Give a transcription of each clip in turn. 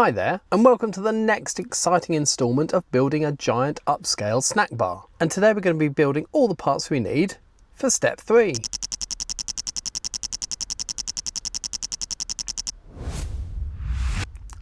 Hi there, and welcome to the next exciting instalment of building a giant upscale snack bar. And today we're going to be building all the parts we need for step 3.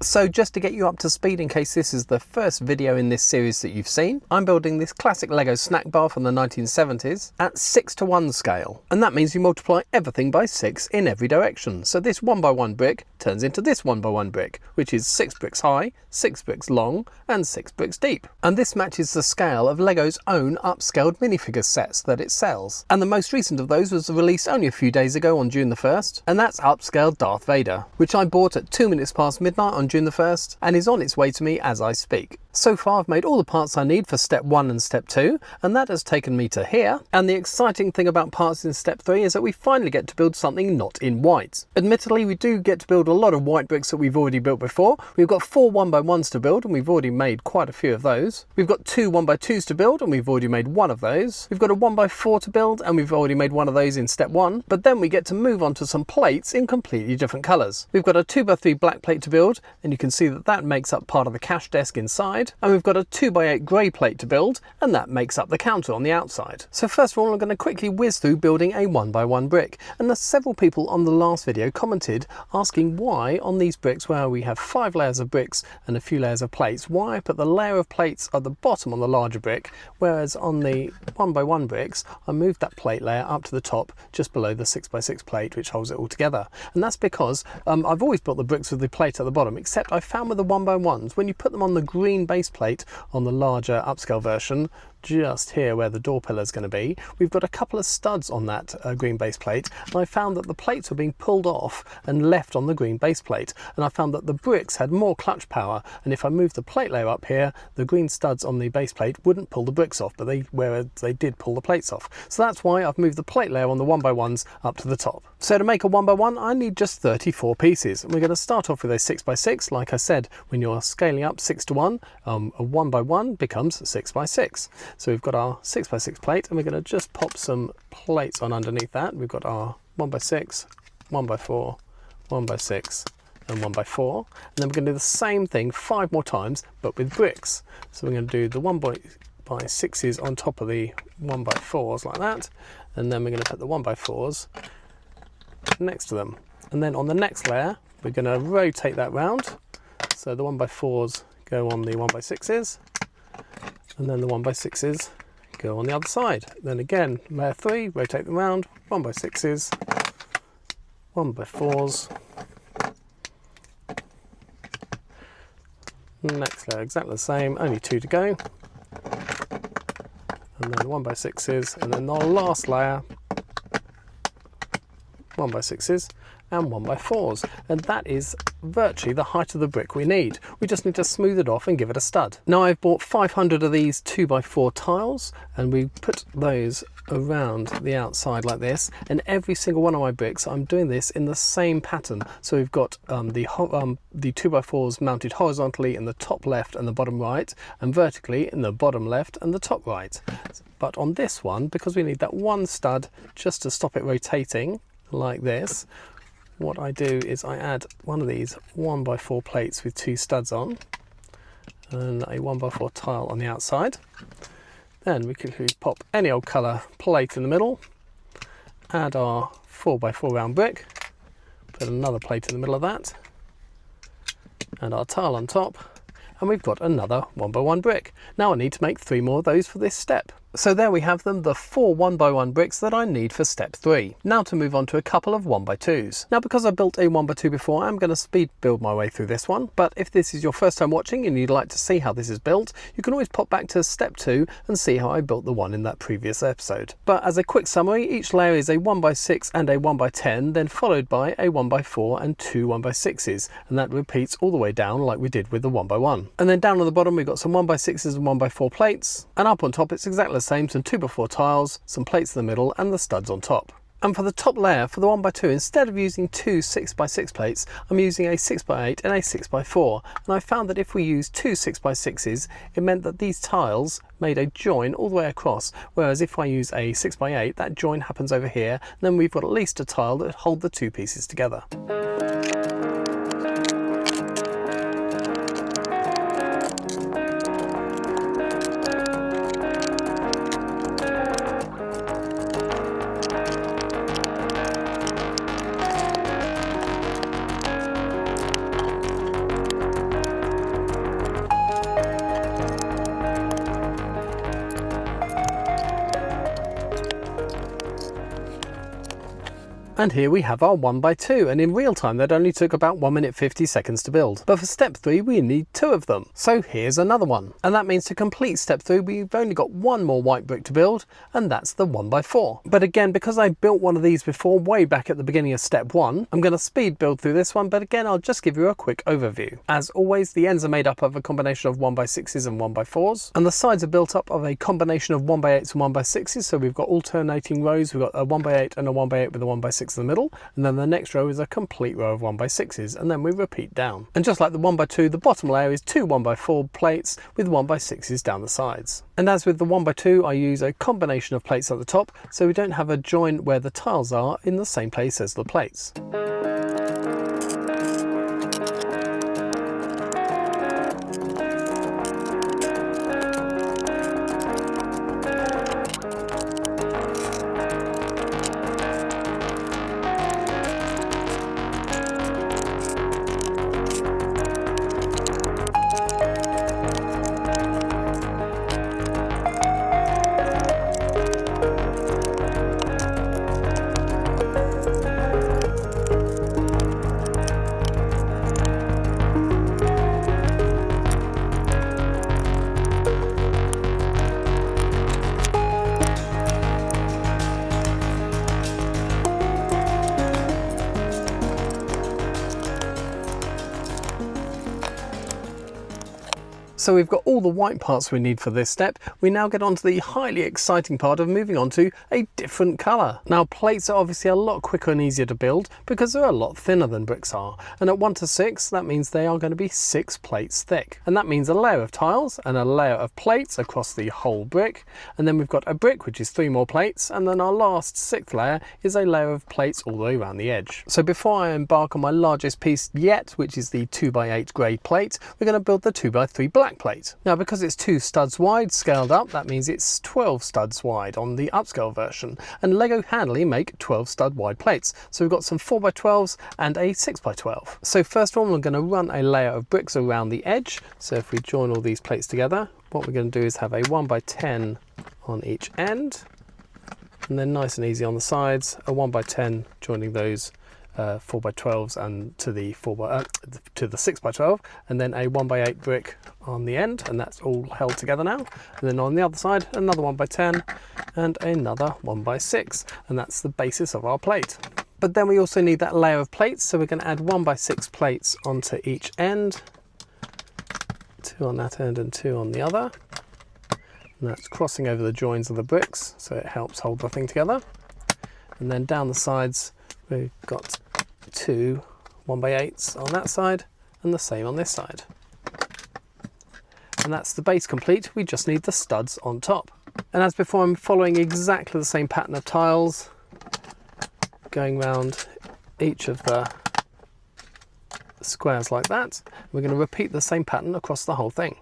So just to get you up to speed in case this is the first video in this series that you've seen, I'm building this classic Lego snack bar from the 1970s at 6:1 scale. And that means you multiply everything by 6 in every direction. So this 1x1 brick turns into this 1x1 brick, which is 6 bricks high, 6 bricks long, and 6 bricks deep. And this matches the scale of Lego's own upscaled minifigure sets that it sells. And the most recent of those was released only a few days ago on June the 1st, and that's upscaled Darth Vader, which I bought at 2 minutes past midnight on June the 1st and is on its way to me as I speak. So far I've made all the parts I need for step 1 and step 2, and that has taken me to here. And the exciting thing about parts in step 3 is that we finally get to build something not in white. Admittedly, we do get to build a lot of white bricks that we've already built before. We've got 4 1x1s to build, and we've already made quite a few of those. We've got 2 1x2s to build, and we've already made one of those. We've got a 1x4 to build, and we've already made one of those in step 1. But then we get to move on to some plates in completely different colours. We've got a 2x3 black plate to build, and you can see that makes up part of the cash desk inside. And we've got a 2x8 grey plate to build, and that makes up the counter on the outside. So first of all, I'm going to quickly whiz through building a 1x1 brick. And there's several people on the last video commented asking why on these bricks, where we have 5 layers of bricks and a few layers of plates, why I put the layer of plates at the bottom on the larger brick, whereas on the 1x1 bricks I moved that plate layer up to the top just below the 6x6 plate, which holds it all together. And that's because I've always built the bricks with the plate at the bottom, except I found with the 1x1s, when you put them on the green base plate on the larger upscale version, just here where the door pillar is going to be, we've got a couple of studs on that green base plate, and I found that the plates were being pulled off and left on the green base plate, and I found that the bricks had more clutch power, and if I moved the plate layer up here, the green studs on the base plate wouldn't pull the bricks off, but they did pull the plates off. So that's why I've moved the plate layer on the 1x1s up to the top. So to make a 1x1 I need just 34 pieces, and we're going to start off with a 6x6. Like I said, when you're scaling up 6:1, a 1x1 becomes 6x6. So we've got our 6x6 plate, and we're going to just pop some plates on underneath that. We've got our 1x6, 1x4, 1x6 and 1x4, and then we're going to do the same thing 5 more times but with bricks. So we're going to do the 1x6s on top of the 1x4s like that, and then we're going to put the 1x4s next to them, and then on the next layer we're going to rotate that round, so the 1x4s go on the 1x6s, and then the 1x6s go on the other side. Then again, layer 3, rotate them round, 1x6s, 1x4s, next layer exactly the same, only 2 to go, and then 1x6s, and then the last layer 1x6s and 1x4s, and that is virtually the height of the brick we need. We just need to smooth it off and give it a stud. Now I've bought 500 of these 2x4 tiles, and we put those around the outside like this, and every single one of my bricks I'm doing this in the same pattern. So we've got the 2x4s mounted horizontally in the top left and the bottom right, and vertically in the bottom left and the top right. But on this one, because we need that one stud just to stop it rotating like this, what I do is I add one of these 1x4 plates with 2 studs on, and a 1x4 tile on the outside. Then we quickly pop any old colour plate in the middle, add our 4x4 round brick, put another plate in the middle of that, and our tile on top, and we've got another 1x1 brick. Now I need to make 3 more of those for this step. So there we have them, the 4 1x1 bricks that I need for step 3. Now to move on to a couple of 1x2s. Now because I built a 1x2 before, I'm going to speed build my way through this one, but if this is your first time watching and you'd like to see how this is built, you can always pop back to step 2 and see how I built the one in that previous episode. But as a quick summary, each layer is a 1x6 and a 1x10, then followed by a 1x4 and 2 1x6s, and that repeats all the way down like we did with the 1x1. And then down on the bottom we've got some 1x6s and 1x4 plates, and up on top it's exactly the same, some 2x4 tiles, some plates in the middle and the studs on top. And for the top layer, for the 1x2, instead of using 2 6x6 plates, I'm using a 6x8 and a 6x4. And I found that if we use 2 6x6s, it meant that these tiles made a join all the way across, whereas if I use a 6x8, that join happens over here, and then we've got at least a tile that hold the 2 pieces together. And here we have our 1x2, and in real time that only took about 1 minute 50 seconds to build. But for step 3 we need 2 of them. So here's another one. And that means to complete step 3 we've only got 1 more white brick to build, and that's the 1x4. But again, because I built one of these before way back at the beginning of step 1, I'm going to speed build through this one, but again I'll just give you a quick overview. As always, the ends are made up of a combination of 1x6s and 1x4s, and the sides are built up of a combination of 1x8s and 1x6s, so we've got alternating rows. We've got a 1x8 and a 1x8 with a 1x6 in the middle, and then the next row is a complete row of 1x6s, and then we repeat down. And just like the 1x2, the bottom layer is 2 1x4 plates with 1x6s down the sides. And as with the 1x2, I use a combination of plates at the top, so we don't have a join where the tiles are in the same place as the plates. So we've got all the white parts we need for this step. We now get on to the highly exciting part of moving on to a different colour. Now plates are obviously a lot quicker and easier to build because they're a lot thinner than bricks are. And at 1 to 6, that means they are going to be 6 plates thick. And that means a layer of tiles and a layer of plates across the whole brick. And then we've got a brick, which is 3 more plates. And then our last 6th layer is a layer of plates all the way around the edge. So before I embark on my largest piece yet, which is the 2x8 grey plate, we're going to build the 2x3 black plate. Now because it's 2 studs wide scaled up, that means it's 12 studs wide on the upscale version, and Lego handily make 12 stud wide plates. So we've got some 4x12s and a 6x12. So first of all, we're going to run a layer of bricks around the edge. So if we join all these plates together, what we're going to do is have a 1x10 on each end, and then nice and easy on the sides, a 1x10 joining those 4x12s and to the 6x12, and then a 1x8 brick on the end, and that's all held together now. And then on the other side, another 1x10 and another 1x6, and that's the basis of our plate. But then we also need that layer of plates, so we're going to add 1x6 plates onto each end, 2 on that end and 2 on the other, and that's crossing over the joins of the bricks, so it helps hold the thing together. And then down the sides we've got 2 1x8s on that side and the same on this side. And that's the base complete. We just need the studs on top. And as before, I'm following exactly the same pattern of tiles, going around each of the squares like that. We're going to repeat the same pattern across the whole thing.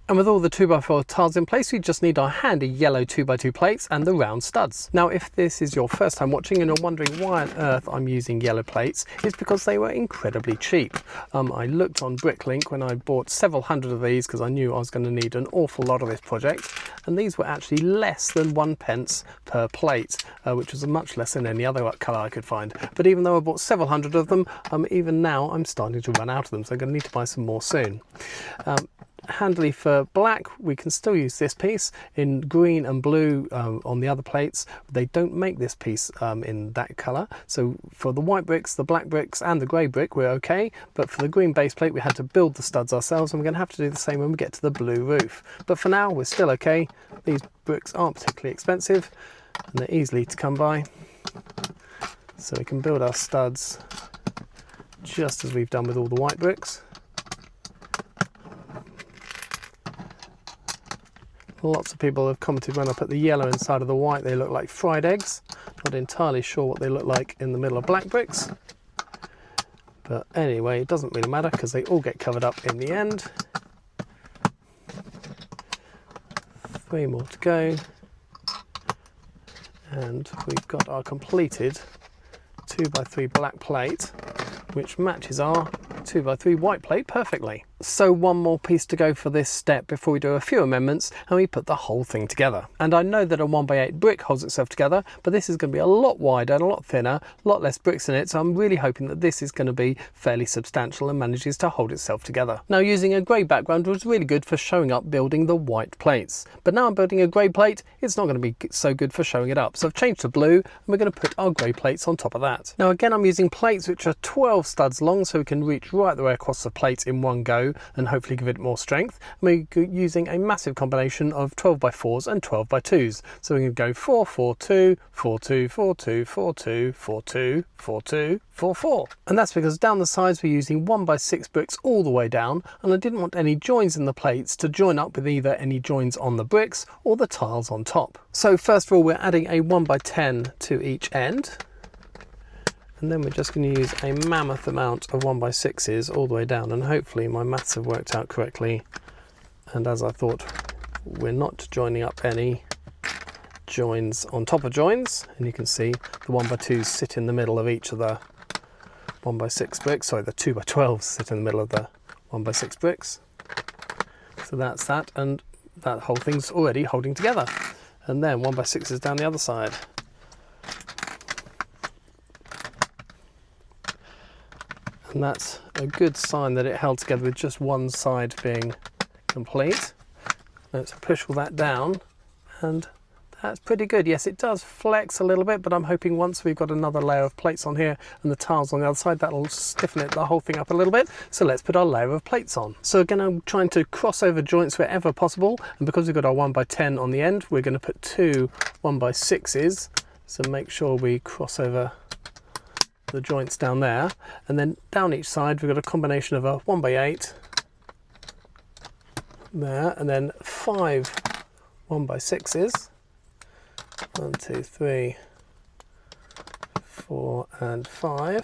And with all the 2x4 tiles in place, we just need our handy yellow 2x2 plates and the round studs. Now, if this is your first time watching and you're wondering why on earth I'm using yellow plates, it's because they were incredibly cheap. I looked on Bricklink when I bought several hundred of these because I knew I was going to need an awful lot of this project, and these were actually less than 1 pence per plate, which was much less than any other colour I could find. But even though I bought several hundred of them, even now I'm starting to run out of them, so I'm going to need to buy some more soon. Handily for black, we can still use this piece in green and blue on the other plates. They don't make this piece in that colour, so for the white bricks, the black bricks and the grey brick we're okay, but for the green base plate we had to build the studs ourselves, and we're going to have to do the same when we get to the blue roof. But for now we're still okay. These bricks aren't particularly expensive and they're easily to come by, so we can build our studs just as we've done with all the white bricks. Lots of people have commented when I put the yellow inside of the white, they look like fried eggs. Not entirely sure what they look like in the middle of black bricks. But anyway, it doesn't really matter because they all get covered up in the end. 3 more to go. And we've got our completed 2x3 black plate, which matches our 2x3 white plate perfectly. So one more piece to go for this step before we do a few amendments and we put the whole thing together. And I know that a 1x8 brick holds itself together, but this is going to be a lot wider and a lot thinner, a lot less bricks in it, so I'm really hoping that this is going to be fairly substantial and manages to hold itself together. Now using a grey background was really good for showing up building the white plates, but now I'm building a grey plate, it's not going to be so good for showing it up. So I've changed to blue and we're going to put our grey plates on top of that. Now again, I'm using plates which are 12 studs long, so we can reach right the way across the plate in one go and hopefully give it more strength. And we're using a massive combination of 12x4s and 12x2s. So we can go 4, 4, 2, 4, 2, 4, 2, 4, 2, 4, 2, 4, 2, 4, 4. And that's because down the sides we're using 1x6 bricks all the way down, and I didn't want any joins in the plates to join up with either any joins on the bricks or the tiles on top. So first of all, we're adding a 1x10 to each end. And then we're just going to use a mammoth amount of 1x6s all the way down, and hopefully my maths have worked out correctly. And as I thought, we're not joining up any joins on top of joins, and you can see the 1x2s sit in the middle of each of the 1x6 bricks, sorry, the 2x12s sit in the middle of the 1x6 bricks. So that's that, and that whole thing's already holding together. And then 1x6s down the other side. And that's a good sign that it held together with just one side being complete. Let's push all that down, and that's pretty good. Yes, it does flex a little bit, but I'm hoping once we've got another layer of plates on here and the tiles on the other side, that'll stiffen the whole thing up a little bit. So let's put our layer of plates on. So again, I'm trying to cross over joints wherever possible, and because we've got our 1x10 on the end, we're going to put two 1x6s. So make sure we cross over the joints down there, and then down each side we've got a combination of a 1x8 there, and then 5 1x6s, 1, 2, 3, 4 and 5,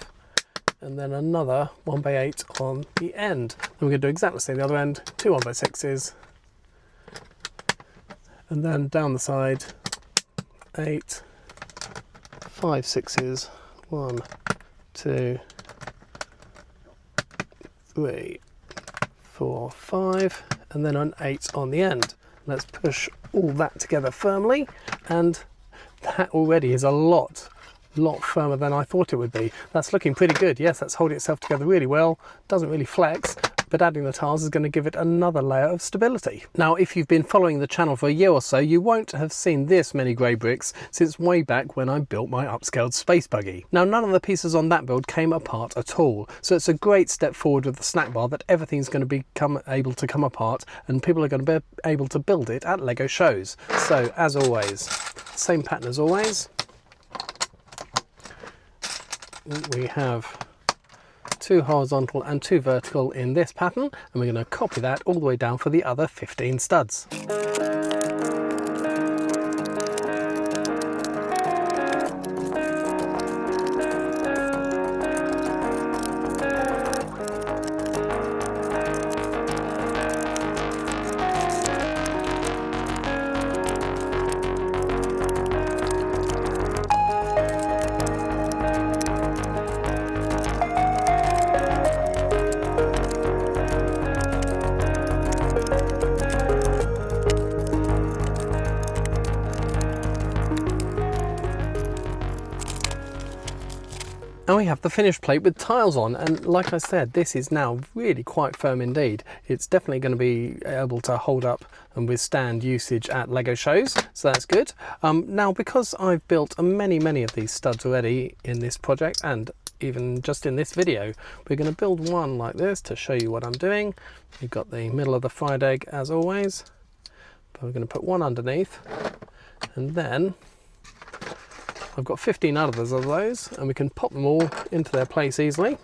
and then another 1x8 on the end. And we're going to do exactly the same the other end, 2 1x6s, and then down the side 8 5 6s, 1, 2, 3, 4, 5, and then an 8 on the end. Let's push all that together firmly, and that already is a lot firmer than I thought it would be. That's looking pretty good. Yes, that's holding itself together really well. Doesn't really flex, but adding the tiles is going to give it another layer of stability. Now, if you've been following the channel for a year or so, you won't have seen this many grey bricks since way back when I built my upscaled space buggy. Now, none of the pieces on that build came apart at all, so it's a great step forward with the snack bar that everything's going to become able to come apart, and people are going to be able to build it at LEGO shows. So, as always, same pattern as always. We have 2 horizontal and 2 vertical in this pattern, and we're going to copy that all the way down for the other 15 studs. And we have the finished plate with tiles on, and like I said, this is now really quite firm indeed. It's definitely going to be able to hold up and withstand usage at LEGO shows, so that's good. Now, because I've built many of these studs already in this project, and even just in this video, we're going to build one like this to show you what I'm doing. We've got the middle of the fried egg as always, but we're going to put one underneath, and then I've got 15 others of those, and we can pop them all into their place easily.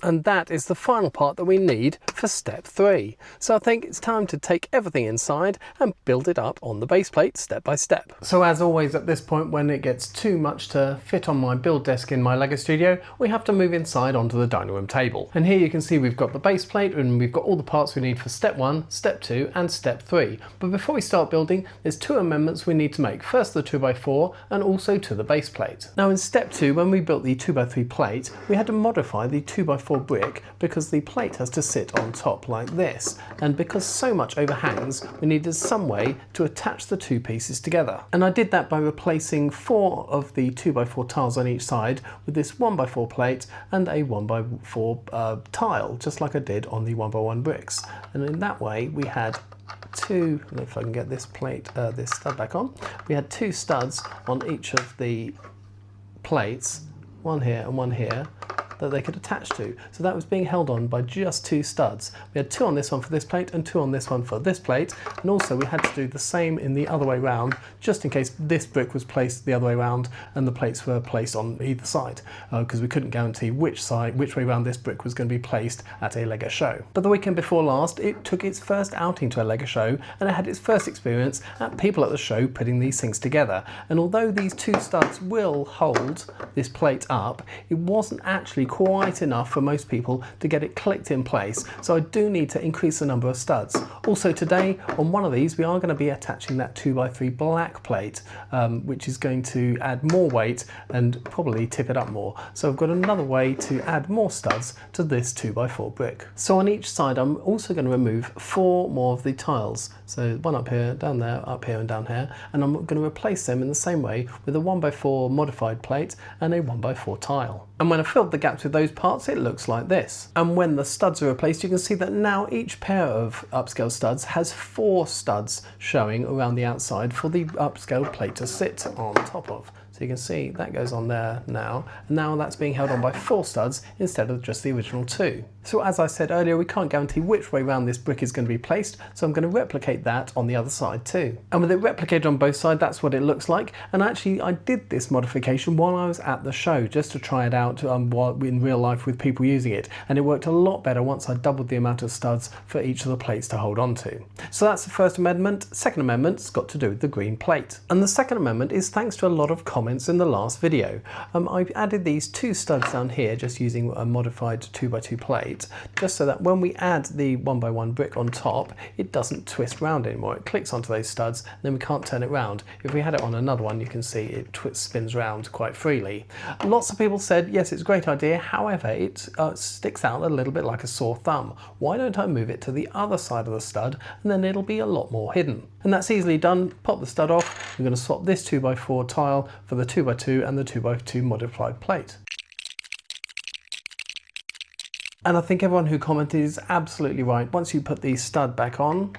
And that is the final part that we need for step 3. So I think it's time to take everything inside and build it up on the base plate step by step. So as always at this point, when it gets too much to fit on my build desk in my LEGO studio, we have to move inside onto the dining room table. And here you can see we've got the base plate and we've got all the parts we need for step 1, step 2 and step 3. But before we start building, there's 2 amendments we need to make. First the 2x4 and also to the base plate. Now in step 2, when we built the 2x3 plate, we had to modify the 2x4 brick because the plate has to sit on top like this, and because so much overhangs we needed some way to attach the 2 pieces together. And I did that by replacing 4 of the 2x4 tiles on each side with this 1x4 plate and a 1x4 tile, just like I did on the 1x1 bricks. And in that way we had 2, if I can get this plate, this stud back on, we had 2 studs on each of the plates, one here and one here, that they could attach to. So that was being held on by just 2 studs. We had 2 on this one for this plate and 2 on this one for this plate, and also we had to do the same in the other way round, just in case this brick was placed the other way round and the plates were placed on either side, because we couldn't guarantee which way round this brick was going to be placed at a LEGO show. But the weekend before last, it took its first outing to a LEGO show, and it had its first experience at people at the show putting these things together. And although these 2 studs will hold this plate up, it wasn't actually quite enough for most people to get it clicked in place, so I do need to increase the number of studs. Also today, on one of these, we are going to be attaching that 2x3 black plate, which is going to add more weight and probably tip it up more. So I've got another way to add more studs to this 2x4 brick. So on each side, I'm also going to remove 4 more of the tiles. So one up here, down there, up here and down here, and I'm going to replace them in the same way with a 1x4 modified plate and a 1x4 tile. And when I filled the gaps with those parts, it looks like this. And when the studs are replaced, you can see that now each pair of upscale studs has 4 studs showing around the outside for the upscale plate to sit on top of. So you can see that goes on there now, and now that's being held on by 4 studs instead of just the original 2. So as I said earlier, we can't guarantee which way round this brick is going to be placed, so I'm going to replicate that on the other side too. And with it replicated on both sides, that's what it looks like. And actually I did this modification while I was at the show, just to try it out in real life with people using it, and it worked a lot better once I doubled the amount of studs for each of the plates to hold on to. So that's the first amendment. Second amendment's got to do with the green plate. And the second amendment is thanks to a lot of comments in the last video. I've added these 2 studs down here just using a modified 2x2 plate, just so that when we add the 1x1 brick on top, it doesn't twist round anymore. It clicks onto those studs and then we can't turn it round. If we had it on another one, you can see it spins round quite freely. Lots of people said yes, it's a great idea, however it sticks out a little bit like a sore thumb. Why don't I move it to the other side of the stud and then it'll be a lot more hidden. And that's easily done. Pop the stud off. We're going to swap this 2x4 tile for the 2x2 and the 2x2 modified plate. And I think everyone who commented is absolutely right. Once you put the stud back on,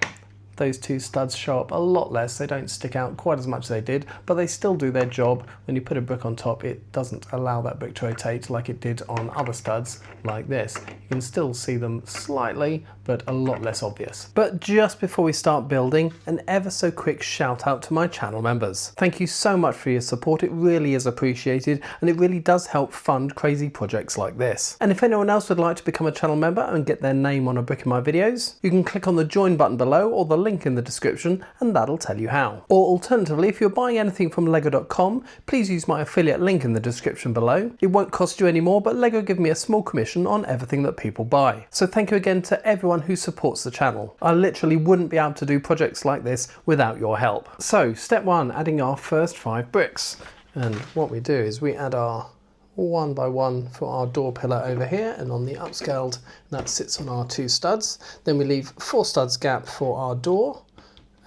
those 2 studs show up a lot less. They don't stick out quite as much as they did, but they still do their job. When you put a brick on top, it doesn't allow that brick to rotate like it did on other studs like this. You can still see them slightly, but a lot less obvious. But just before we start building, an ever so quick shout out to my channel members. Thank you so much for your support. It really is appreciated, and it really does help fund crazy projects like this. And if anyone else would like to become a channel member and get their name on a brick in my videos, you can click on the join button below or the link in the description and that'll tell you how. Or alternatively, if you're buying anything from lego.com, please use my affiliate link in the description below. It won't cost you any more, but Lego give me a small commission on everything that people buy. So thank you again to everyone who supports the channel. I literally wouldn't be able to do projects like this without your help. So step 1, adding our first 5 bricks. And what we do is we add our 1x1 for our door pillar over here, and on the upscaled that sits on our 2 studs. Then we leave 4 studs gap for our door,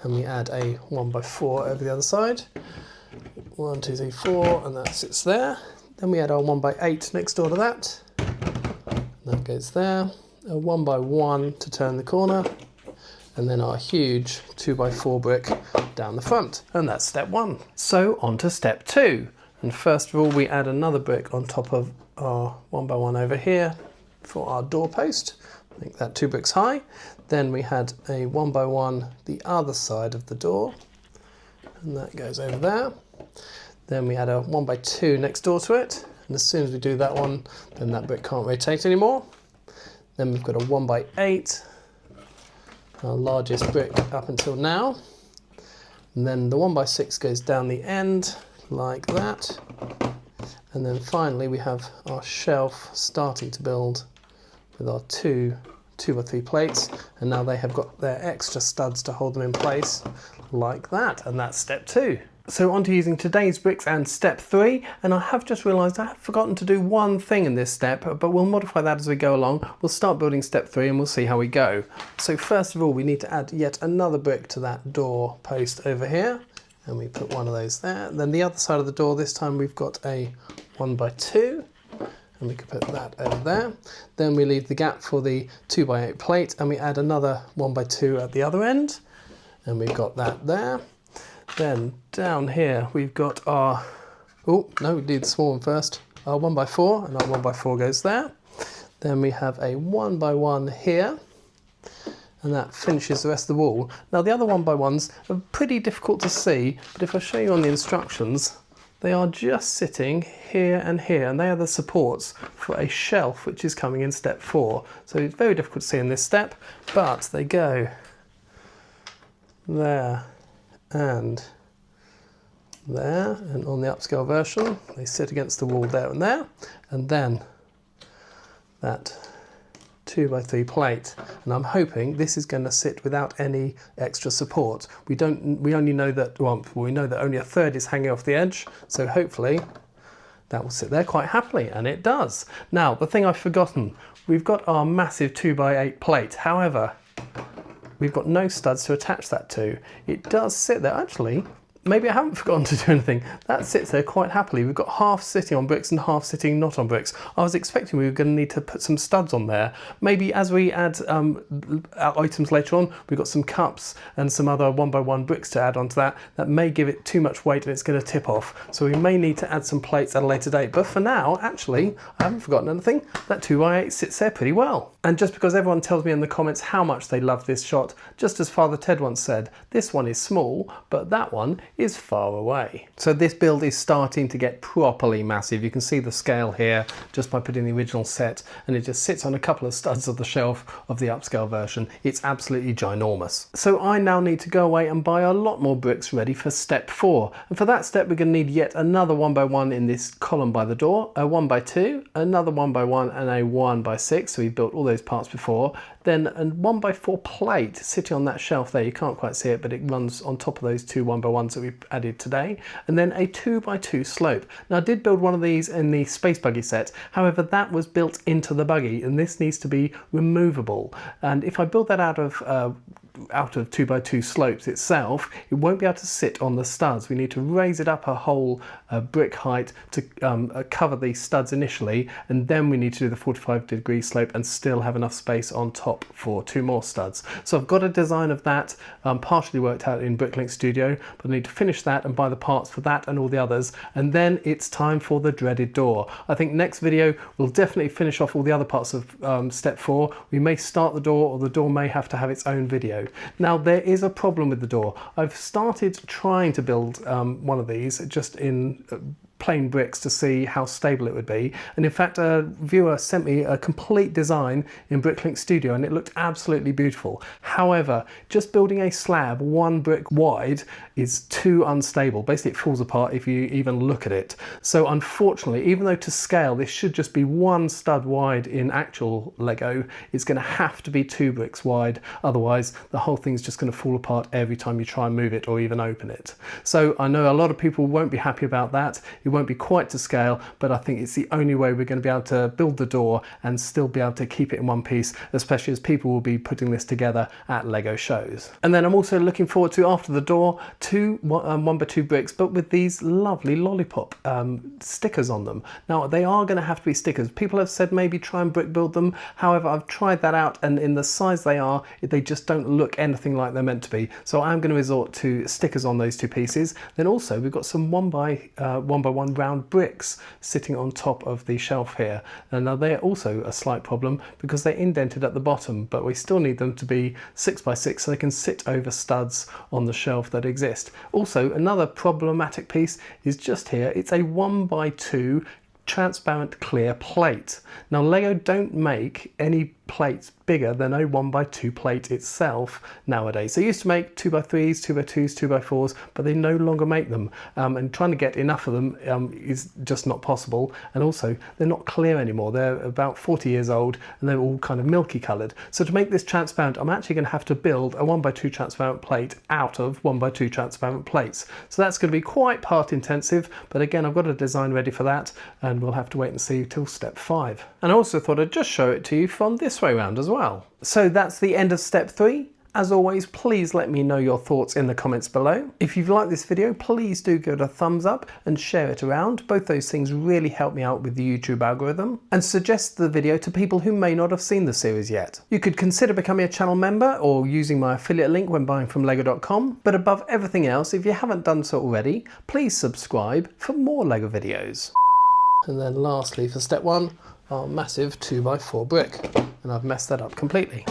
and we add a 1x4 over the other side. 1, 2, 3, 4, and that sits there. Then we add our 1x8 next door to that. That goes there. A 1x1 to turn the corner, and then our huge 2x4 brick down the front. And that's step 1. So on to step 2. And first of all, we add another brick on top of our 1x1 over here for our doorpost. Make that 2 bricks high. Then we had a 1x1 the other side of the door, and that goes over there. Then we add a 1x2 next door to it, and as soon as we do that one, then that brick can't rotate anymore. Then we've got a 1x8, our largest brick up until now. And then the 1x6 goes down the end like that. And then finally we have our shelf starting to build with our two or three plates. And now they have got their extra studs to hold them in place like that. And that's step 2. So on to using today's bricks and step 3, and I have just realised I have forgotten to do one thing in this step, but we'll modify that as we go along. We'll start building step 3 and we'll see how we go. So first of all, we need to add yet another brick to that door post over here, and we put one of those there. Then the other side of the door, this time we've got a 1x2, and we could put that over there. Then we leave the gap for the 2x8 plate, and we add another 1x2 at the other end, and we've got that there. Then down here we've got our, oh no, we need the small one first, our 1x4, and our 1x4 goes there. Then we have a 1x1 here, and that finishes the rest of the wall. Now the other 1x1s are pretty difficult to see, but if I show you on the instructions, they are just sitting here and here, and they are the supports for a shelf which is coming in step 4. So it's very difficult to see in this step, but they go there and there, and on the upscale version they sit against the wall there, and then that 2x3 plate, and I'm hoping this is going to sit without any extra support. We only know that, well, we know that only a third is hanging off the edge, so hopefully that will sit there quite happily, and it does. Now the thing I've forgotten, we've got our massive 2x8 plate, however we've got no studs to attach that to. It does sit there, actually, maybe I haven't forgotten to do anything. That sits there quite happily. We've got half sitting on bricks and half sitting not on bricks. I was expecting we were going to need to put some studs on there. Maybe as we add items later on, we've got some cups and some other 1x1 bricks to add onto that. That may give it too much weight and it's going to tip off. So we may need to add some plates at a later date. But for now, actually, I haven't forgotten anything. That 2x8 sits there pretty well. And just because everyone tells me in the comments how much they love this shot, just as Father Ted once said, this one is small, but that one is far away. So this build is starting to get properly massive. You can see the scale here just by putting the original set, and it just sits on a couple of studs of the shelf of the upscale version. It's absolutely ginormous. So I now need to go away and buy a lot more bricks ready for step 4. And for that step, we're going to need yet another 1x1 in this column by the door, a 1x2, another 1x1 and a 1x6. So we built all those parts before. Then a 1x4 plate sitting on that shelf there. You can't quite see it, but it runs on top of those two 1x1s that we added today. And then a 2x2 slope. Now I did build one of these in the space buggy set. However, that was built into the buggy, and this needs to be removable. And if I build that out of 2x2 slopes itself, it won't be able to sit on the studs. We need to raise it up a whole brick height to cover the studs initially, and then we need to do the 45-degree slope and still have enough space on top for 2 more studs. So I've got a design of that partially worked out in Bricklink Studio, but I need to finish that and buy the parts for that and all the others, and then it's time for the dreaded door. I think next video we'll definitely finish off all the other parts of step 4. We may start the door, or the door may have to have its own video. Now there is a problem with the door. I've started trying to build one of these just in plain bricks to see how stable it would be, and in fact a viewer sent me a complete design in Bricklink Studio and it looked absolutely beautiful. However, just building a slab 1 brick wide is too unstable. Basically it falls apart if you even look at it. So unfortunately, even though to scale this should just be 1 stud wide in actual Lego, it's going to have to be 2 bricks wide, otherwise the whole thing's just going to fall apart every time you try and move it or even open it. So I know a lot of people won't be happy about that. It won't be quite to scale, but I think it's the only way we're going to be able to build the door and still be able to keep it in one piece, especially as people will be putting this together at Lego shows. And then I'm also looking forward to, after the door, 2 1x2 bricks, but with these lovely lollipop stickers on them. Now they are going to have to be stickers. People have said maybe try and brick build them. However, I've tried that out, and in the size they are, they just don't look anything like they're meant to be. So I'm going to resort to stickers on those 2 pieces. Then also we've got some 1x1 round bricks sitting on top of the shelf here. And now they're also a slight problem because they're indented at the bottom, but we still need them to be 6x6 so they can sit over studs on the shelf that exist. Also, another problematic piece is just here. It's a 1x2 transparent clear plate. Now Lego don't make any plates bigger than a 1x2 plate itself nowadays. They used to make 2x3s, 2x2s, 2x4s, but they no longer make them. And trying to get enough of them is just not possible. And also, they're not clear anymore. They're about 40 years old and they're all kind of milky coloured. So to make this transparent, I'm actually going to have to build a 1x2 transparent plate out of 1x2 transparent plates. So that's going to be quite part intensive, but again, I've got a design ready for that and we'll have to wait and see till step 5. And I also thought I'd just show it to you from this way round as well. So that's the end of step 3. As always, please let me know your thoughts in the comments below. If you've liked this video, please do give it a thumbs up and share it around. Both those things really help me out with the YouTube algorithm. And suggest the video to people who may not have seen the series yet. You could consider becoming a channel member or using my affiliate link when buying from lego.com. But above everything else, if you haven't done so already, please subscribe for more Lego videos. And then lastly, for step 1, our massive 2x4 brick. And I've messed that up completely.